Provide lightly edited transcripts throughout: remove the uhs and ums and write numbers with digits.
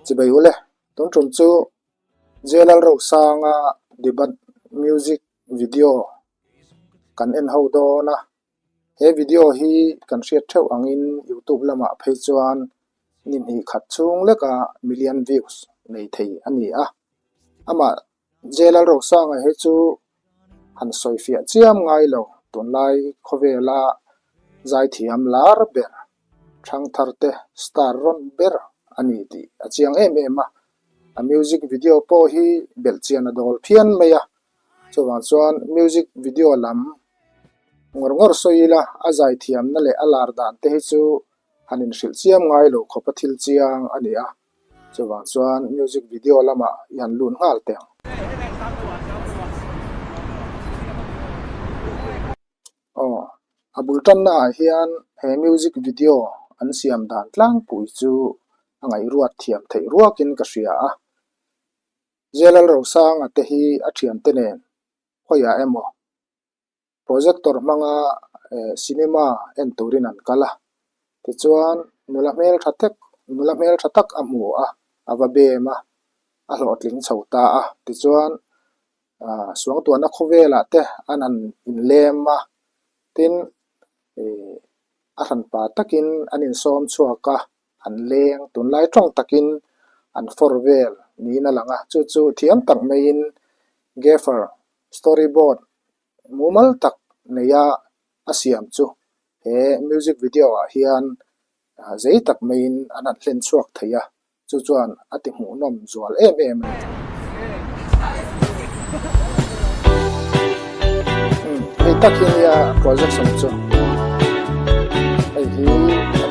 chỉ bây ule tông trùng chu Lalrosanga debat music video kan en ho do na he video hi kan share theu angin YouTube lama phei chuan nin hi khat chung leka million views nei thei ani a ama Lalrosanga he chu han soi fia chiam ngai lo ton lai khovela Zaithiam lar ber thang tharte star ron ber ani ti achiang em a music video po hi belchian adol phian meya chuan music video lam ngor soila a Zaithiam na le alar dan te hi chu hanin hril chiam ngai lo khopathil chiang ani a chuan music video lama yan lun ngal teng abultan na hian he music video an siam dan tlang pui chu angai ruat thiam thei ruakin ka hria a Lalrosanga te hi a thiam te nen khoya emo projector manga cinema en turin an kala ti chuan nula mel thatak amu a ava be ma a hlotling chhota a ti chuan suang tuana khovela te anan in lema tin a ran pa takin anin som chuaka an leng tun lai tong takin an forvel ni na langa chu thiam tak mein gaffer storyboard mumal tak neya asiam chu he music video a hian zei tak mein anan hlen chuak theya chuan ati hmu nom zual em he takin ya project som chu ai hi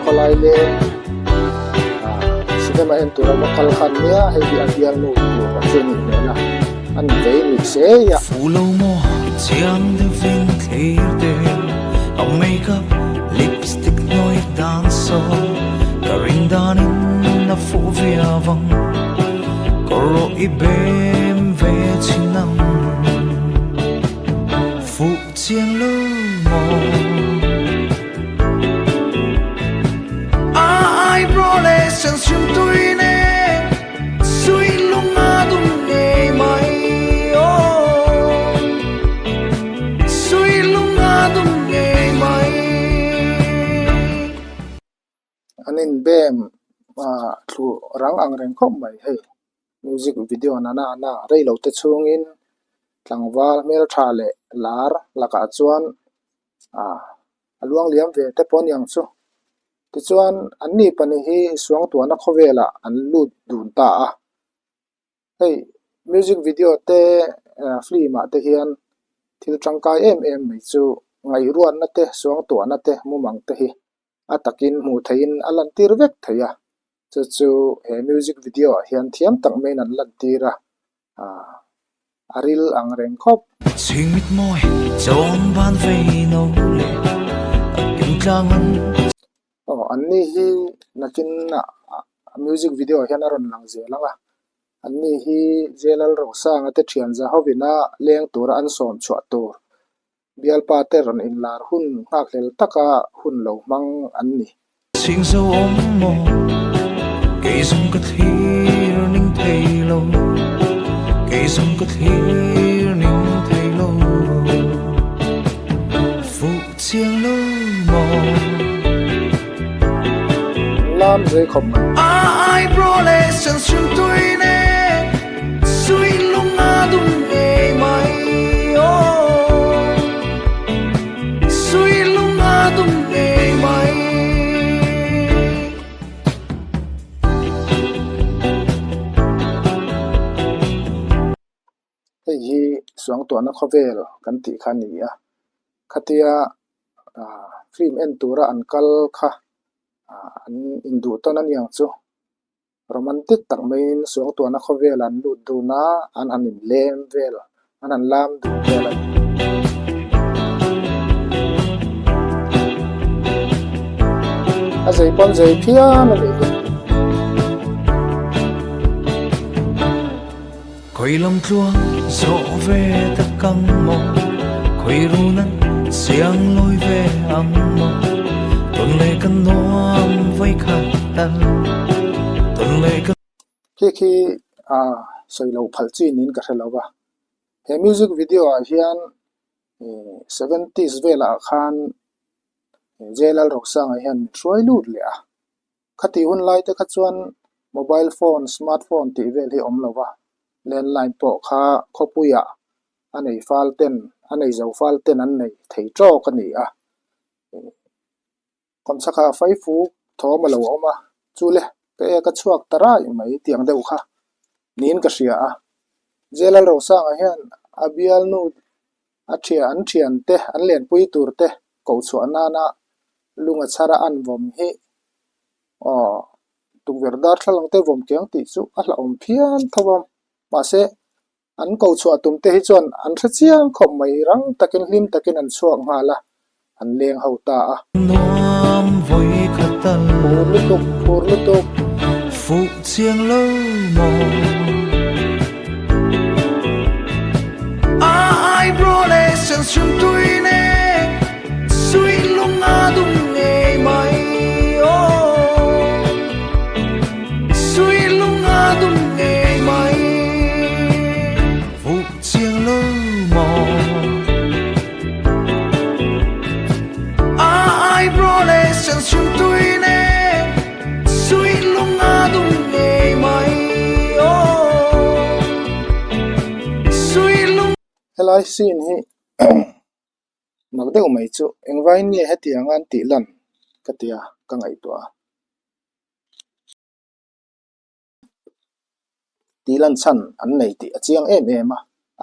kholai le cinema en tura makal khan nia he hi abial no ko chuni na an ve mi se ya Fuh Lo Maw chiang de vin clear de au makeup lipstick noi danso karing danin na fu via vang koro ibem ve chinam Fuh Chiang Lo Maw ai brole sang sim tuine sui lunga dum ne mai sui lunga dum ne mai anin bem thu rang ang reng khom mai he music video na rei lo te chungin tlangwal mel tha le lar laka chuan aluang liam ve te pon yang chu ti chuan anni pani hi suang tuana khovela an lut dun ta a hey music video te film a te hian thil tangkai em mai chu ngai ruan na te suang tuana te mumang te hi atakin mu thein alan tir vek theya chu he music video hian thiam tak mai an lan tira aril ang reng khop swing mit moi chon ban ve no le akin tlangan anni hi nakin music video hian aron lang je langa anni hi Lalrosanga te thian za hovina leng tura an som chua tur bial pa te ron in lar hun ngak hlel taka hun lo mang anni sing so om mo ke zum ka thir ning thailo ke zum ka thir ning thailo Fuh Chiang Lo Maw lam zai khom ai brole sang sim tuine sui lunga dum ne mai sui lunga dum ne mai hi suang tuana khovel kan ti khani a khatia film en tura an kal kha an indu ton an yang chu romantic tak main suang tuana khovel an lut duna an in lem vel an lam du vel a zai pon zai phia na le khơi lòng chuông dỗ về tất căng mò khơi ru nắng xiang lối về âm mò tuần lệ căn noam với khát tan tuần lệ căn khi soi lâu phật chi nín cả lâu ba he music video hian 70s về là khan Lalrosanga hian troi lut le a khati hun lai te kha chuan mobile phone smartphone ti vel hi om lova landline po kha khopuya anei fal ten anei zo fal ten an nei thei tro ka ni a kom sakha fai fu thoma lo oma chule pe ka chuak tara mai tiang deuh kha nin ka ria a Lalrosanga hian abial nu a thia an thian te an len pui tur te ko chu anana lunga chara an vom hi tukverdar thalang te vom kyang ti chu a hla om phian thawam ma se an ko chu atum te hi chuan an tha chiang khom mai rang takin hlim takin an chuak nga la an leng ho ta a noam với khát tan phur lutuk Fuh Chiang Lo Maw ai bro le sen sum tui ne suy lung a dung nghe mai suy lung a dung nghe mai Fuh Chiang Lo Maw ai bro le sen sum tui ne suy lung a dung nghe mai suy lung helai sin hi nak deuh mai chu engvain nge hetiang an ti lan katia ka ngai to a ti lan chan an nei ti achiang em em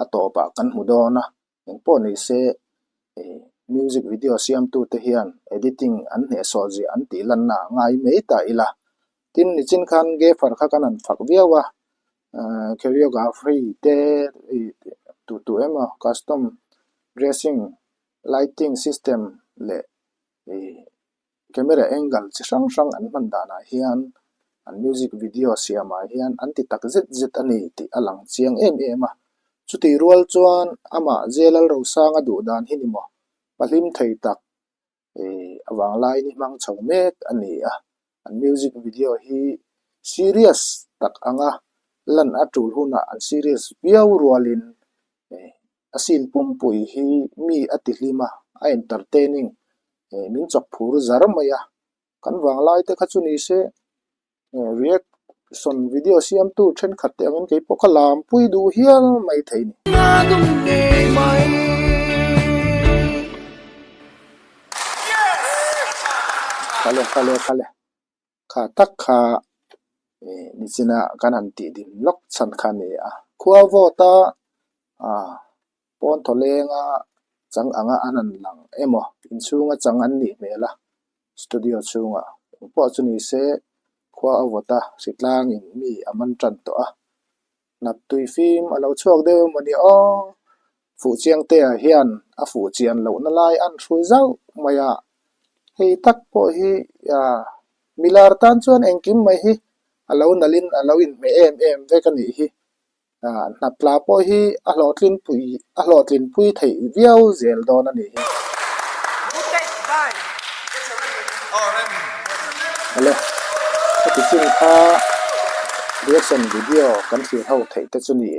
a to pa kan hu do na eng po nei se music video siam tu te hian editing an ne so ji an ti lan na ngai mei ta ila tin ni chin khan ge far kha kan an phak viawa choreography te tu ema custom dressing lighting system le camera angle chi sang sang an man da na hian an music video siama hian an ti tak zet ani ti alang chiang em em a chuti rual chuan ama Lalrosanga du dan hinimo palim thei tak awang lai ni mang chho mek ani a an music video hi serious tak anga lan atul huna an serious viau rualin asin pumpui hi mi atihlima a entertaining min chok phur zarmaya kan wang lai te khachuni se react son video siam tu then khat te angin ke pokalam pui du hial mai theini khale kha tak kha ni china kanan ti din lok chan kha ne a khua vota pon tholenga chang anga anan lang emo inchunga chang an ni mela studio chunga po chuni se khua avota sitlang in mi aman tran to a nap tui film alo chuak de mani Fuh Chiang te hian a Fuh Chiang lo na lai an thui zau maya hei tak po hi milar tan chuan engkim mai hi alo nalin alo in me em ve kan ni hi napla po hi a hlotlin pui thei viau zel don ani hi ale ti sin kha reaction video kan si ho thei te chu ni